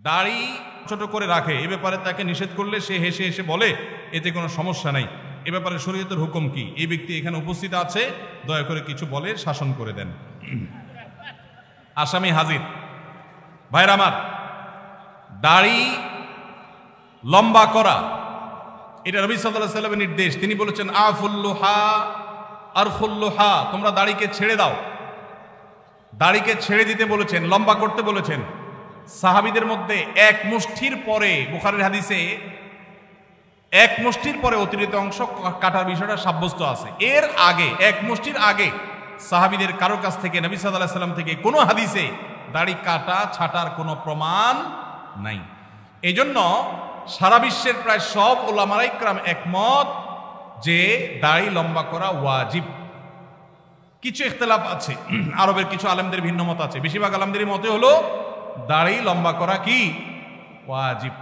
দাড়ি ছোট করে রাখে, এ ব্যাপারে তাকে নিষেধ করলে সে হেসে হেসে বলে এতে কোনো সমস্যা নাই, এ ব্যাপারে শরীয়তের হুকুম কি? এই ব্যক্তি এখানে উপস্থিত আছে, দয়া করে কিছু বলে শাসন করে দেন। আসামি হাজির। ভাইরা আমার, দাড়ি লম্বা করা এটা নবী সাল্লাল্লাহু আলাইহি ওয়াসাল্লামের নির্দেশ। তিনি বলেছেন আফুল্লুহা আরফুল্লুহা, তোমরা দাড়িকে ছেড়ে দাও। দাড়িকে ছেড়ে দিতে বলেছেন, লম্বা করতে বলেছেন। সাহাবীদের মধ্যে এক মুষ্টির পরে, বুখারীর হাদিসে এক মুষ্টির পরে অতিরিক্ত অংশ কাটার বিষয়টা সাব্যস্ত আছে। এর আগে এক মুষ্টির আগে সাহাবীদের কারো কাছ থেকে, নবী সাল্লাল্লাহু আলাইহি ওয়াসাল্লাম থেকে কোনো হাদিসে দাড়ি কাটা ছাটার কোনো প্রমাণ নাই। এই জন্য সারা বিশ্বের প্রায় সব উলামায়ে ইকরাম একমত যে দাড়ি লম্বা করা ওয়াজিব। কিছু ইখতিলাফ আছে, আরবের কিছু আলেমদের ভিন্ন মত আছে। বেশিরভাগ আলেমদের মতে হলো দাড়ি লম্বা করা কি ওয়াজিব।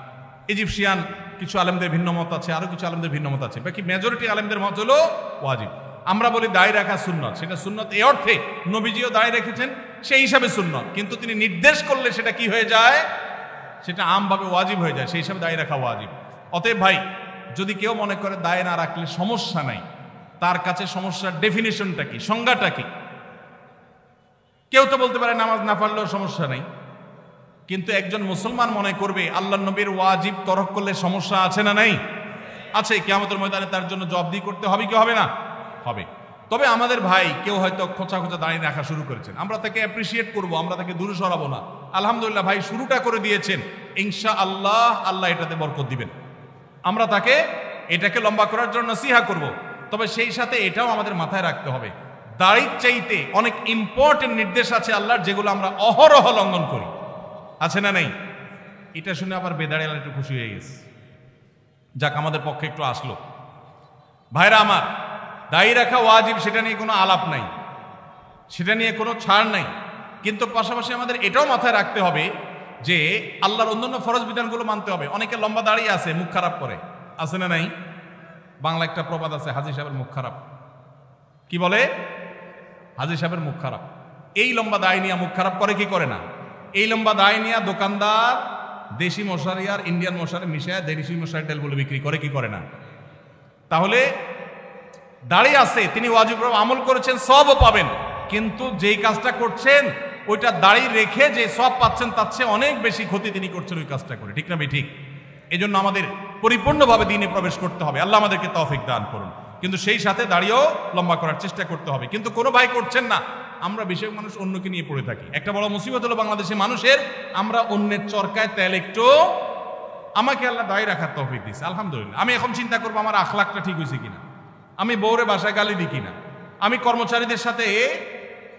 ইজিপশিয়ান কিছু আলেমদের ভিন্ন মত আছে, আরো কিছু আলেমদের ভিন্ন মত আছে, বাকি মেজরিটি আলেমদের মত হলো ওয়াজিব। আমরা বলি দাড়ি রাখা সুন্নত, সেটা সুন্নত এই অর্থে নবীজিও দাড়ি রেখেছেন, সেই হিসাবে সুন্নত, কিন্তু তিনি নির্দেশ করলে সেটা কি হয়ে যায়, সেটা আমভাবে ওয়াজিব হয়ে যায়, সেই হিসাবে দাড়ি রাখা ওয়াজিব। অতএব ভাই, যদি কেউ মনে করে দাড়ি না রাখলে সমস্যা নাই, তার কাছে সমস্যার ডেফিনিশনটা কি, সংজ্ঞাটা কি? কেউ তো বলতে পারে নামাজ না পড়লেও সমস্যা নাই, কিন্তু একজন মুসলমান মনে করবে আল্লাহর নবীর ওয়াজিব তরক করলে সমস্যা আছে না নাই? আছে। কিয়ামতের ময়দানে তার জন্য জবাবদিহি করতে হবে কি হবে না? হবে। তবে আমাদের ভাই কেউ হয়তো খোঁচা খোঁচা দাঁড়িয়ে রাখা শুরু করেছেন, আমরা তাকে অ্যাপ্রিসিয়েট করব, আমরা তাকে দূরে সরাবো না। আলহামদুলিল্লাহ ভাই শুরুটা করে দিয়েছেন, ইনশাআল্লাহ আল্লাহ এটাতে বরকত দিবেন। আমরা তাকে এটাকে লম্বা করার জন্য নসিহা করব। তবে সেই সাথে এটাও আমাদের মাথায় রাখতে হবে, দাড়ির চাইতে অনেক ইম্পর্টেন্ট নির্দেশ আছে আল্লাহর, যেগুলো আমরা অহরহ লঙ্ঘন করি। আছে না নেই? এটা শুনে আবার বেদাড়িয়ালা একটু খুশি হয়ে গেছে, যাক আমাদের পক্ষে একটু আসলো। ভাইরা আমার, দাড়ি রাখা ওয়াজিব, সেটা নিয়ে কোনো আলাপ নাই, সেটা নিয়ে কোনো ছাড় নাই, কিন্তু পাশাপাশি আমাদের এটাও মাথায় রাখতে হবে যে আল্লাহর অন্যান্য ফরজ বিধানগুলো মানতে হবে। অনেকে লম্বা দাড়ি আছে, মুখ খারাপ করে, আছে না নাই? বাংলা একটা প্রবাদ আছে, হাজী সাহেবের মুখ খারাপ। কি বলে? হাজী সাহেবের মুখ খারাপ। এই লম্বা দাড়ি নিয়ে মুখ খারাপ করে কি করে না? এই লম্বা দাড়ি নিয়ে দোকানদার দেশি মশারি আর ইন্ডিয়ান মশারি মিশায় দেশি মশারি তেলগুলো বিক্রি করে কি করে না? তাহলে দাড়ি আছে, তিনি ওয়াজিব আমল করেছেন, সবও পাবেন, কিন্তু যেই কাজটা করছেন ওইটা দাড়ি রেখে যে সব পাচ্ছেন তার চেয়ে অনেক বেশি ক্ষতি তিনি করছেন ওই কাজটা করে। ঠিক না ভাই? ঠিক। এই জন্য আমাদের পরিপূর্ণভাবে দ্বীনে প্রবেশ করতে হবে, আল্লাহ আমাদেরকে তৌফিক দান করুন। কিন্তু সেই সাথে দাড়িও লম্বা করার চেষ্টা করতে হবে। কিন্তু কোনো ভাই করছেন না, আমরা বেশিরভাগ মানুষ অন্যকে নিয়ে পড়ে থাকি। একটা বড় মুসিবত হলো বাংলাদেশের মানুষের, আমরা অন্যের চরকায় তেল একটু, আমাকে আল্লাহ দাড়ি রাখার তৌফিক দিয়েছে আলহামদুলিল্লাহ, আমি এখন চিন্তা করবো আমার আখলাকটা ঠিক হয়েছে কিনা, আমি বউরে বাসায় গালি দিই কিনা, আমি কর্মচারীদের সাথে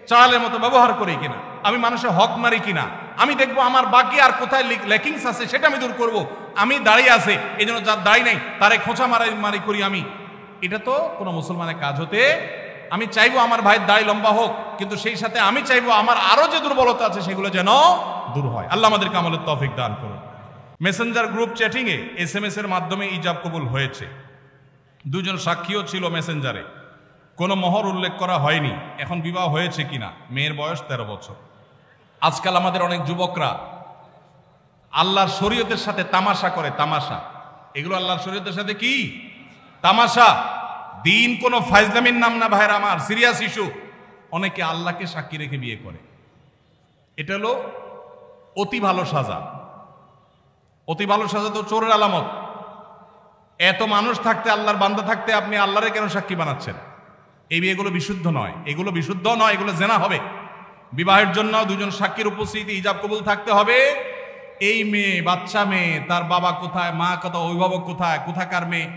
চালের মতো ব্যবহার করি কিনা, আমি মানুষের হক মারি কিনা, আমি দেখবো আমার বাকি আর কোথায় ল্যাকিংস আছে সেটা আমি দূর করব। আমি দাঁড়িয়ে আছে, এই জন্য যার দাড়ি নাই তারে খোঁচা মারি করি আমি, এটা তো কোনো মুসলমানের কাজ হতে। আমি চাইবো আমার ভাইয়ের দাড়ি লম্বা হোক, কিন্তু সেই সাথে আমি চাইবো আমার আরো যে দুর্বলতা আছে সেগুলো যেন দূর হয়। আল্লাহ আমাদেরকে আমলের তৌফিক দান করুন। মেসেঞ্জার গ্রুপ চ্যাটিং এ SMS এর মাধ্যমে ইজাব কবুল হয়েছে, দুজন সাক্ষীও ছিল মেসেঞ্জারে, কোনো মোহর উল্লেখ করা হয়নি। এখন বিবাহ হয়েছে কিনা? মেয়ের বয়স 13 বছর। আজকাল আমাদের অনেক যুবকরা আল্লাহর শরীয়তের সাথে তামাশা করে, তামাশা। এগুলো আল্লাহর শরীয়তের সাথে কি তামাশা? দিন কোনো ফাইজলামির নাম না ভাইরা আমার, সিরিয়াস ইস্যু। অনেকে আল্লাহকে সাক্ষী রেখে বিয়ে করে, এটা হলো অতি ভালো সাজা। অতি ভালো সাজা তো চোরের আলামত। এত মানুষ থাকতে, আল্লাহর বান্দা থাকতে আপনি আল্লাহরে কেন সাক্ষী বানাচ্ছেন? এই বিয়েগুলো বিশুদ্ধ নয়, এগুলো বিশুদ্ধ নয়, এগুলো জেনা হবে। বিবাহের জন্য দুজন সাক্ষীর উপস্থিতি, ইজাব কবুল থাকতে হবে। এই মেয়ে, বাচ্চা মেয়ে, তার বাবা কোথায়, মা কোথায়, অভিভাবক কোথায়, কোথাকার মেয়ে,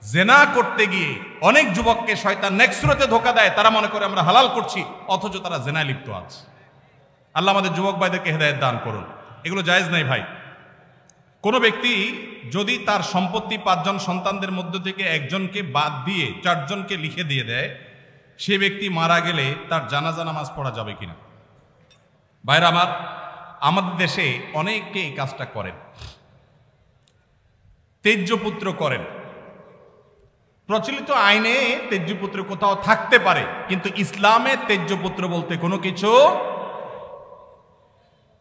জেনা করতে গিয়ে অনেক যুবককে শয়তান নেক্সট সুরতে ধোঁকা দেয়, তারা মনে করে আমরা হালাল করছি, অথচ তারা জেনায় লিপ্ত আছে। আল্লাহ আমাদের যুবক ভাইদেরকে হেদায়েত দান করুন। এগুলো জায়েজ নাই ভাই। কোনো ব্যক্তি যদি তার সম্পত্তি 5 জন সন্তানদের মধ্য থেকে একজনকে বাদ দিয়ে 4 জনকে লিখে দিয়ে দেয়, সে ব্যক্তি মারা গেলে তার জানাজা নামাজ পড়া যাবে কিনা? ভাইরা আমার, আমাদের দেশে অনেকে এই কাজটা করেন, তেজ্যপুত্র করেন। প্রচলিত আইনে তেজ্যপুত্র কোথাও থাকতে পারে, কিন্তু ইসলামে তেজ্যপুত্র বলতে কোনো কিছু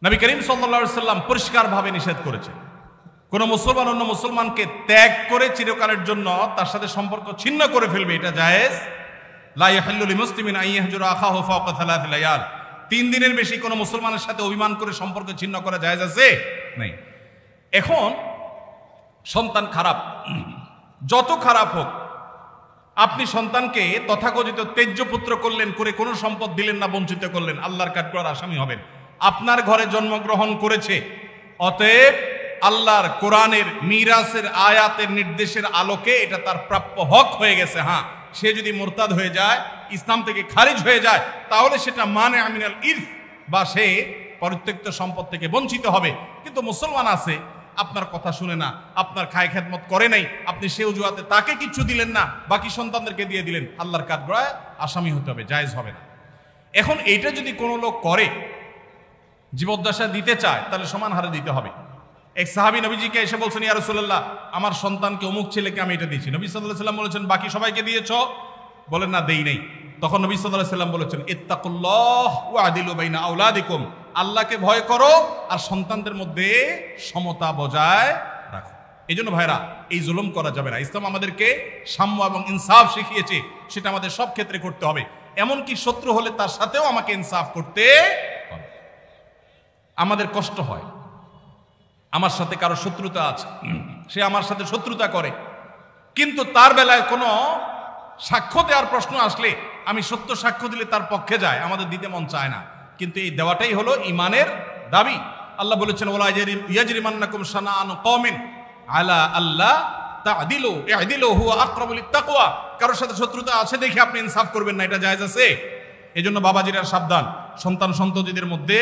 নবী করিম সাল্লাল্লাহু আলাইহি ওয়াসাল্লাম পরিষ্কারভাবে নিষেধ করেছেন, কোন মুসলমান অন্য মুসলমানকে ত্যাগ করে চিরকালের জন্য তার সাথে সম্পর্ক ছিন্ন করে ফেলবে, এটা জায়েজ। লা ইয়াহিল্লু লিমুসলিমিন আন ইয়াহজুরা আখাহু ফাওকা সালাসি লায়াল, 3 দিনের বেশি কোনো মুসলমানের সাথে অভিমান করে সম্পর্ক ছিন্ন করা জায়েজ আছে? নেই। এখন সন্তান খারাপ, যত খারাপ হোক, আপনি সন্তানকে তথাকথিত তেজ্য পুত্র করলেন, করে কোনো সম্পদ দিলেন না, বঞ্চিত করলেন, আল্লাহর কাঠগড়ার আসামি হবেন। আপনার ঘরে জন্মগ্রহণ করেছে, অতএব আল্লাহর কোরআনের মিরাসের আয়াতের নির্দেশের আলোকে এটা তার প্রাপ্য হক হয়ে গেছে। হ্যাঁ, সে যদি মুরতাদ হয়ে যায়, ইসলাম থেকে খারিজ হয়ে যায়, তাহলে সেটা মানে আমিনাল ইরফ, বা সে পরিত্যক্ত সম্পদ থেকে বঞ্চিত হবে। কিন্তু মুসলমান আছে, আপনার কথা শুনে না, আপনার খায় খেদমত করে নাই, আপনি সে অজুহাতে তাকে কিছু দিলেন না, বাকি সন্তানদেরকে দিয়ে দিলেন, আল্লাহর কাঠগড়ায় আসামি হতে হবে, জায়েজ হবে না। এখন এইটা যদি কোনো লোক করে, জীবদ্দশা দিতে চায়, তাহলে সমান হারে দিতে হবে। এক সাহাবী নবীজিকে এসে বলছেন, ইয়া রাসূলুল্লাহ, আমার সন্তানকে অমুক ছেলেকে আমি এটা দিয়েছি। নবী সাল্লাল্লাহু আলাইহি ওয়াসাল্লাম বলেছেন, বাকি সবাইকে দিয়েছো? বলেন না, দেই নাই। তখন নবী সাল্লাল্লাহু আলাইহি ওয়াসাল্লাম বলেছেন, ইত্তাকুল্লাহ ওয়া আদিলু বাইনা আওলাদিকুম, আল্লাহকে ভয় করো আর সন্তানদের মধ্যে সমতা বজায় রাখো। এই জন্য ভাইরা, এই জুলুম করা যাবে না। ইসলাম আমাদেরকে সাম্য এবং ইনসাফ শিখিয়েছে, সেটা আমাদের সব ক্ষেত্রে করতে হবে। এমনকি শত্রু হলে তার সাথেও আমাকে ইনসাফ করতে হবে। আমাদের কষ্ট হয়, আমার সাথে কারো শত্রুতা আছে, সে আমার সাথে শত্রুতা করে, কিন্তু তার বেলায় কোনো সাক্ষ্য দেওয়ার প্রশ্ন আসলে আমি সত্য সাক্ষ্য দিলে তার পক্ষে যায়, আমাদের দিতে মন চায় না। কিন্তু এই দেওয়াটাই হলো ইমানের দাবি। আল্লাহ বলেছেন, ওয়ালা ইয়াজরিমান্নাকুম শানাআনু কওমিন আলা আল্লাহ তা'দিলু ই'দিলু হুয়া আকরাবু লিত-তাকওয়া। কারোর সাথে শত্রুতা আছে দেখে আপনি ইনসাফ করবেন না, এটা জায়েজ আছে? এজন্য বাবাজিরা সাবধান, সন্তান সন্ততিদের মধ্যে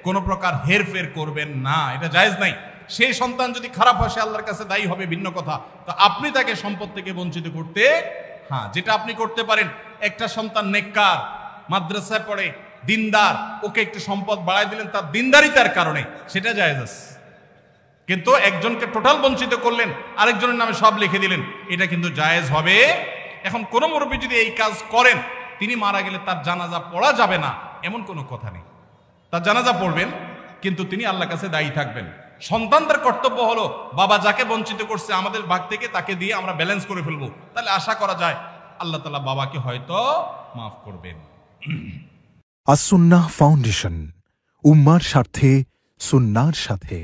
কোনো প্রকার হেরফের করবেন না, এটা জায়েজ নাই। সেই সন্তান যদি খারাপ হয়, সে আল্লাহর কাছে দায়ী হবে, ভিন্ন কথা। তো আপনি তাকে সম্পদ থেকে বঞ্চিত করতে, হ্যাঁ, যেটা আপনি করতে পারেন, একটা সন্তান নেককার, মাদ্রাসায় পড়ে, দিনদার, ওকে একটু সম্পদ বাড়ায় দিলেন তার দিনদারিতার কারণে, সেটা জায়েজ আছে। কিন্তু একজনকে টোটাল বঞ্চিত করলেন, আরেকজনের নামে সব লিখে দিলেন, এটা কিন্তু জায়েজ হবে। এখন কোন মুরব্বী যদি এই কাজ করেন, তিনি মারা গেলে তার জানাজা পড়া যাবে না, এমন কোনো কথা নেই। তার জানাজা পড়বেন, কিন্তু তিনি আল্লাহর কাছে দায়ী থাকবেন। সন্তানদের কর্তব্য হলো, বাবা যাকে বঞ্চিত করছে আমাদের ভাগ থেকে তাকে দিয়ে আমরা ব্যালেন্স করে ফেলবো, তাহলে আশা করা যায় আল্লাহ তাআলা বাবাকে হয়তো মাফ করবেন। আস-সুন্নাহ ফাউন্ডেশন, উম্মার স্বার্থে সুন্নাহর সাথে।